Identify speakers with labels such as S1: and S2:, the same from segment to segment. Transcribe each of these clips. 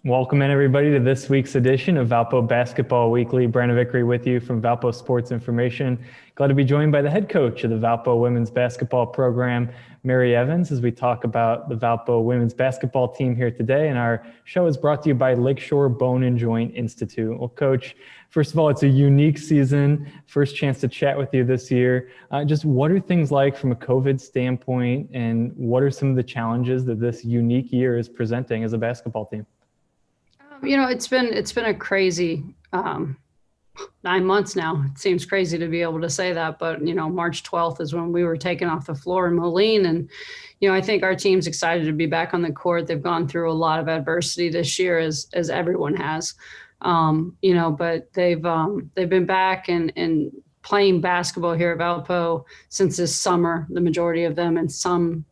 S1: Welcome in everybody to this week's edition of Valpo Basketball Weekly. Brandon Vickery with you from Valpo Sports Information. Glad to be joined by the head coach of the Valpo women's basketball program, Mary Evans, as we talk about the Valpo women's basketball team here today. And our show is brought to you by Lakeshore Bone and Joint Institute. Well, Coach, first of all, it's a unique season. First chance to chat with you this year. Just what are things like from a COVID standpoint, and what are some of the challenges that this unique year is presenting as a basketball team?
S2: It's been a crazy 9 months now. It seems crazy to be able to say that, but March 12th is when we were taken off the floor in Moline, and I think our team's excited to be back on the court. They've gone through a lot of adversity this year, as everyone has, but they've been back and playing basketball here at Valpo since this summer. The majority of them in some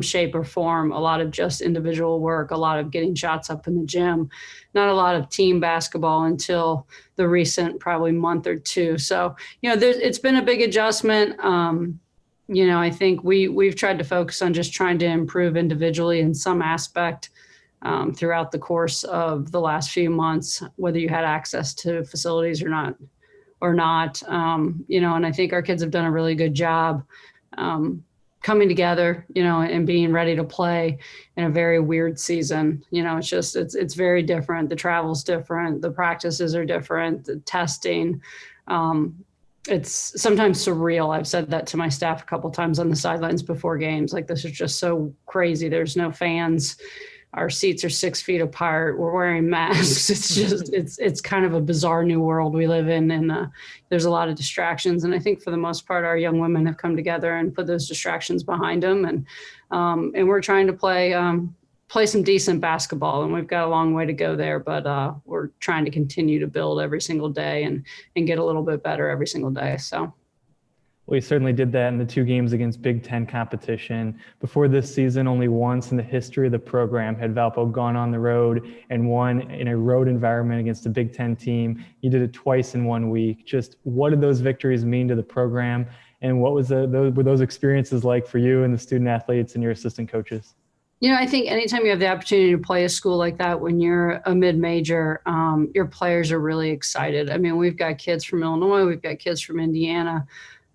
S2: shape or form, a lot of just individual work, a lot of getting shots up in the gym, not a lot of team basketball until the recent probably month or two. So, it's been a big adjustment. I think we've tried to focus on just trying to improve individually in some aspect throughout the course of the last few months, whether you had access to facilities or not. And I think our kids have done a really good job coming together, and being ready to play in a very weird season. It's very different. The travel's different. The practices are different. The testing, it's sometimes surreal. I've said that to my staff a couple of times on the sidelines before games. Like, this is just so crazy. There's no fans. Our seats are 6 feet apart. We're wearing masks. It's kind of a bizarre new world we live in. And there's a lot of distractions. And I think for the most part, our young women have come together and put those distractions behind them. And we're trying to play some decent basketball. And we've got a long way to go there, but we're trying to continue to build every single day and get a little bit better every single day. So.
S1: Well, you certainly did that in the 2 games against Big Ten competition. Before this season, only once in the history of the program had Valpo gone on the road and won in a road environment against a Big Ten team. You did it twice in 1 week. Just what did those victories mean to the program, and what was were those experiences like for you and the student athletes and your assistant coaches?
S2: I think anytime you have the opportunity to play a school like that when you're a mid-major, your players are really excited. I mean, we've got kids from Illinois, we've got kids from Indiana,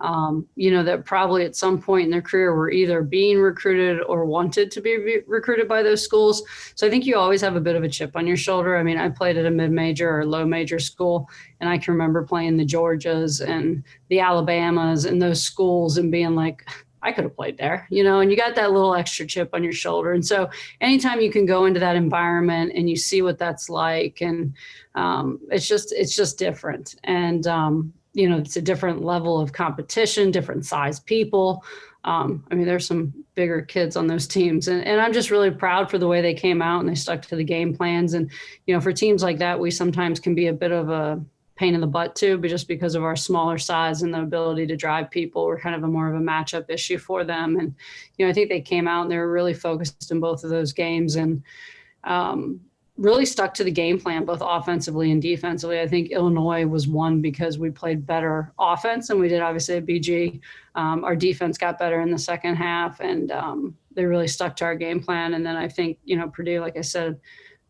S2: that probably at some point in their career were either being recruited or wanted to be recruited by those schools. So I think you always have a bit of a chip on your shoulder. I mean, I played at a mid-major or low major school, and I can remember playing the Georgias and the Alabamas and those schools and being like, I could have played there, and you got that little extra chip on your shoulder. And so anytime you can go into that environment and you see what that's like, and it's just different. And, it's a different level of competition, different size people. There's some bigger kids on those teams, and I'm just really proud for the way they came out and they stuck to the game plans. And, for teams like that, we sometimes can be a bit of a pain in the butt too, but just because of our smaller size and the ability to drive people, we're kind of more of a matchup issue for them. And, I think they came out and they were really focused in both of those games and, really stuck to the game plan, both offensively and defensively. I think Illinois was one because we played better offense than we did obviously at BG. Our defense got better in the second half, and they really stuck to our game plan. And then I think, Purdue, like I said,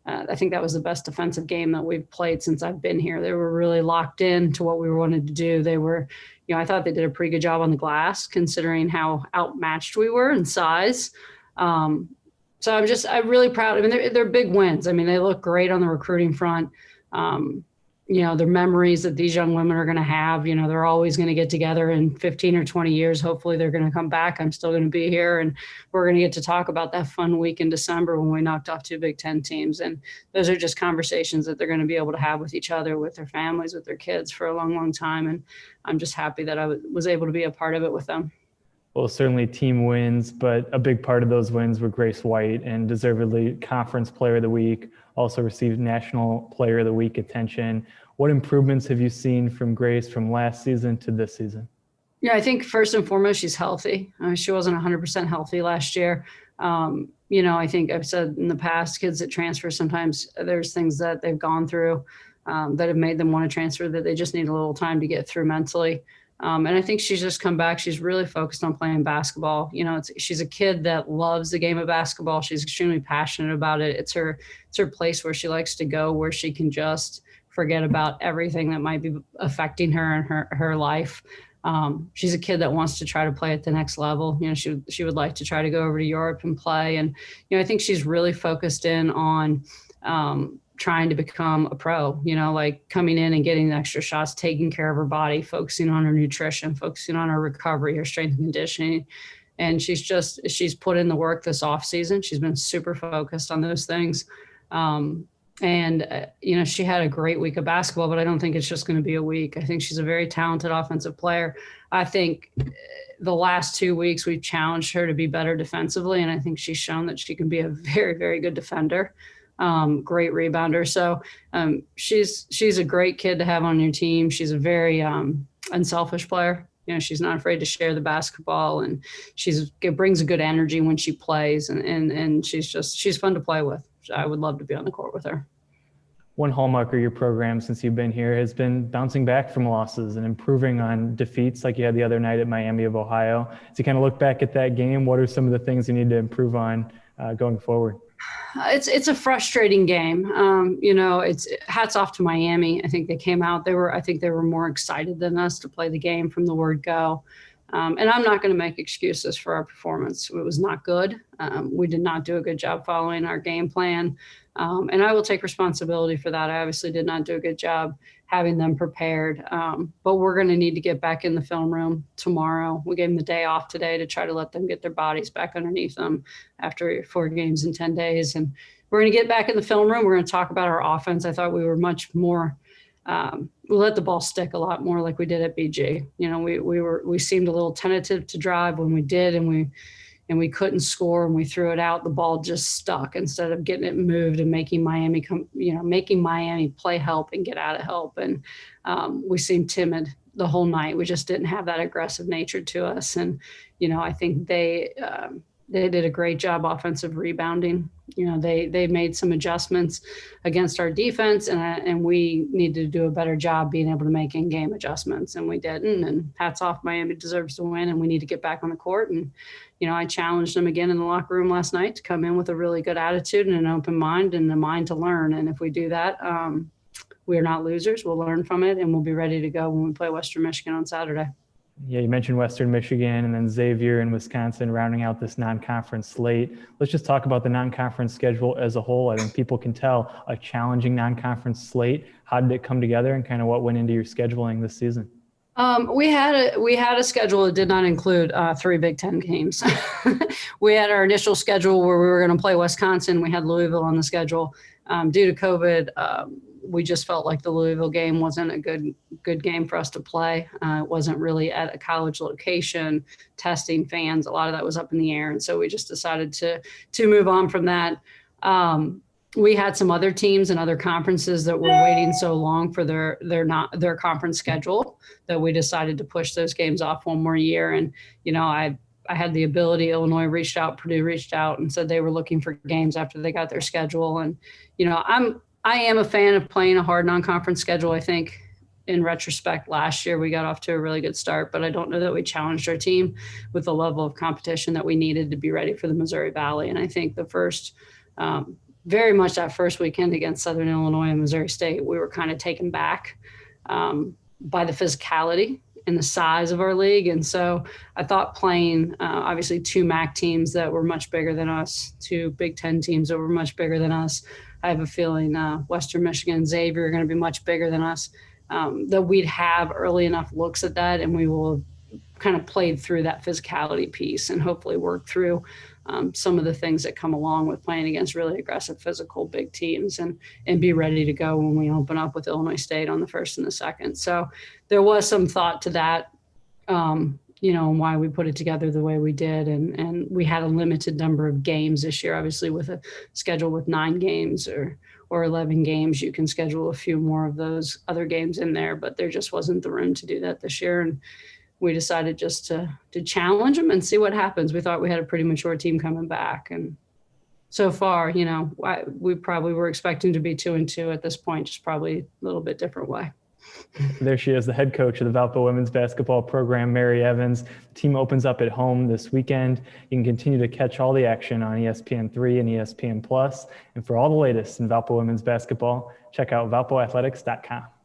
S2: I think that was the best defensive game that we've played since I've been here. They were really locked in to what we wanted to do. They were, I thought they did a pretty good job on the glass considering how outmatched we were in size. So I'm really proud. I mean, they're big wins. I mean, they look great on the recruiting front. Their memories that these young women are going to have, they're always going to get together in 15 or 20 years. Hopefully they're going to come back. I'm still going to be here, and we're going to get to talk about that fun week in December when we knocked off 2 Big Ten teams. And those are just conversations that they're going to be able to have with each other, with their families, with their kids for a long, long time. And I'm just happy that I was able to be a part of it with them.
S1: Well, certainly team wins, but a big part of those wins were Grace White, and deservedly Conference Player of the Week, also received National Player of the Week attention. What improvements have you seen from Grace from last season to this season?
S2: Yeah, I think first and foremost, she's healthy. She wasn't 100% healthy last year. I think I've said in the past, kids that transfer, sometimes there's things that they've gone through that have made them want to transfer that they just need a little time to get through mentally. And I think she's just come back. She's really focused on playing basketball. She's a kid that loves the game of basketball. She's extremely passionate about it. It's her place where she likes to go, where she can just forget about everything that might be affecting her and her life. She's a kid that wants to try to play at the next level. She would like to try to go over to Europe and play. And, I think she's really focused in on trying to become a pro, like coming in and getting the extra shots, taking care of her body, focusing on her nutrition, focusing on her recovery, her strength and conditioning. And she's put in the work this off season. She's been super focused on those things. She had a great week of basketball, but I don't think it's just going to be a week. I think she's a very talented offensive player. I think the last 2 weeks we've challenged her to be better defensively, and I think she's shown that she can be a very, very good defender. Great rebounder. So she's a great kid to have on your team. She's a very unselfish player. She's not afraid to share the basketball, and brings a good energy when she plays, and she's fun to play with. I would love to be on the court with her.
S1: One hallmark of your program since you've been here has been bouncing back from losses and improving on defeats like you had the other night at Miami of Ohio. As you kind of look back at that game, what are some of the things you need to improve on going forward?
S2: It's a frustrating game. It's hats off to Miami. I think they came out. I think they were more excited than us to play the game from the word go. And I'm not going to make excuses for our performance. It was not good. We did not do a good job following our game plan. And I will take responsibility for that. I obviously did not do a good job having them prepared. But we're going to need to get back in the film room tomorrow. We gave them the day off today to try to let them get their bodies back underneath them after 4 games in 10 days. And we're going to get back in the film room. We're going to talk about our offense. I thought we were much more we let the ball stick a lot more like we did at BG. We seemed a little tentative to drive when we did, and we couldn't score, and we threw it out. The ball just stuck instead of getting it moved and making Miami play help and get out of help. And we seemed timid the whole night. We just didn't have that aggressive nature to us. And, I think they did a great job offensive rebounding. They made some adjustments against our defense, and we needed to do a better job being able to make in-game adjustments, and we didn't. And hats off, Miami deserves to win, and we need to get back on the court. And I challenged them again in the locker room last night to come in with a really good attitude and an open mind and a mind to learn. And if we do that, we are not losers. We'll learn from it, and we'll be ready to go when we play Western Michigan on Saturday.
S1: Yeah, you mentioned Western Michigan and then Xavier and Wisconsin rounding out this non-conference slate. Let's just talk about the non-conference schedule as a whole. I think people can tell a challenging non-conference slate. How did it come together, and kind of what went into your scheduling this season?
S2: We had a schedule that did not include 3 Big Ten games. We had our initial schedule where we were going to play Wisconsin. We had Louisville on the schedule. Due to COVID, we just felt like the Louisville game wasn't a good game for us to play. It wasn't really at a college location, testing fans. A lot of that was up in the air. And so we just decided to move on from that. We had some other teams and other conferences that were waiting so long for their conference schedule that we decided to push those games off one more year. And, I had the ability. Illinois reached out, Purdue reached out and said they were looking for games after they got their schedule. And, I am a fan of playing a hard non-conference schedule. I think in retrospect, last year we got off to a really good start, but I don't know that we challenged our team with the level of competition that we needed to be ready for the Missouri Valley. And I think very much that first weekend against Southern Illinois and Missouri State, we were kind of taken back by the physicality and the size of our league. And so I thought playing obviously 2 MAC teams that were much bigger than us, 2 Big Ten teams that were much bigger than us. I have a feeling Western Michigan and Xavier are going to be much bigger than us, that we'd have early enough looks at that, and we will have kind of played through that physicality piece and hopefully work through some of the things that come along with playing against really aggressive, physical, big teams and be ready to go when we open up with Illinois State on the 1st and the 2nd. So there was some thought to that, and why we put it together the way we did. And we had a limited number of games this year, obviously with a schedule with 9 games or 11 games, you can schedule a few more of those other games in there, but there just wasn't the room to do that this year. And we decided just to challenge them and see what happens. We thought we had a pretty mature team coming back. And so far, we probably were expecting to be 2-2 at this point, just probably a little bit different way.
S1: There she is, the head coach of the Valpo women's basketball program, Mary Evans. The team opens up at home this weekend. You can continue to catch all the action on ESPN3 and ESPN+. And for all the latest in Valpo women's basketball, check out valpoathletics.com.